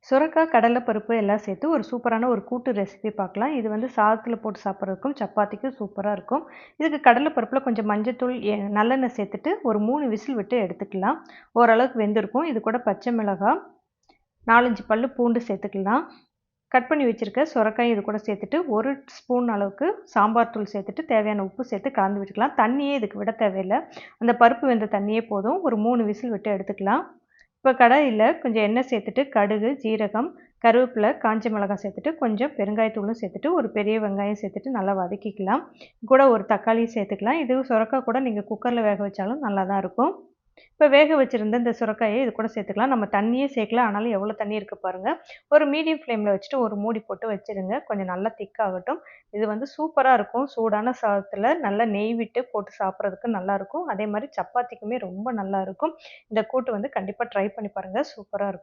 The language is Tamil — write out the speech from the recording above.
சுரக்காய், கடலை பருப்பு எல்லாம் சேர்த்து ஒரு சூப்பரான ஒரு கூட்டு ரெசிபி பார்க்கலாம். இது வந்து சாதத்தில போட்டு சாப்பிட்றதுக்கும், சப்பாத்திக்கும் சூப்பரா இருக்கும். இதுக்கு கடலை பருப்புல கொஞ்சம் மஞ்சத்தூள், நல்லெண்ணெய் சேர்த்துட்டு ஒரு 3 விசில் விட்டு எடுத்துக்கலாம். ஓரளவுக்கு வெந்திருக்கும். இது கூட பச்சை மிளகாய், 4, 5 பல்லு பூண்டு சேர்த்துக்கலாம். கட் பண்ணி வச்சிருக்க சுரக்காயும் இது கூட சேர்த்துட்டு, 1 ஸ்பூன் அளவுக்கு சாம்பார் தூள் சேர்த்துட்டு, தேவையான உப்பு சேர்த்து கலந்து விட்டுக்கலாம். தண்ணியே இதுக்கு விட தேவையில்ல. அந்த பருப்பு வெந்த தண்ணியே போதும். ஒரு 3 விசில் விட்டு எடுத்துக்கலாம். இப்போ கடாயில கொஞ்சம் எண்ணெய் சேர்த்துட்டு, கடுகு, ஜீரகம், கருவேப்பிலை, காஞ்ச மிளகாய் சேர்த்துட்டு, கொஞ்சம் பெருங்காயத்தூளும் சேர்த்துட்டு, ஒரு பெரிய வெங்காயம் சேர்த்துட்டு நல்லா வதக்கிக்கலாம். கூட ஒரு தக்காளியும் சேர்த்துக்கலாம். இது சுரக்காய் கூட நீங்க குக்கர்ல வேக வச்சாலும் நல்லா தான் இருக்கும். இப்போ வேக வச்சிருந்த இந்த சுரக்காயை இது கூட சேர்த்துக்கலாம். நம்ம தண்ணியே சேர்க்கல. ஆனாலும் எவ்வளோ தண்ணி இருக்கு பாருங்க. ஒரு மீடியம் ஃப்ளேம்ல வச்சுட்டு ஒரு மூடி போட்டு வச்சுருங்க. கொஞ்சம் நல்லா திக் ஆகட்டும். இது வந்து சூப்பரா இருக்கும். சூடான சாதத்துல நல்லா நெய் விட்டு போட்டு சாப்பிட்றதுக்கு நல்லாருக்கும். அதே மாரி சப்பாத்திக்குமே ரொம்ப நல்லாருக்கும். இந்த கூட்டு வந்து கண்டிப்பா ட்ரை பண்ணி பாருங்க. சூப்பரா இருக்கும்.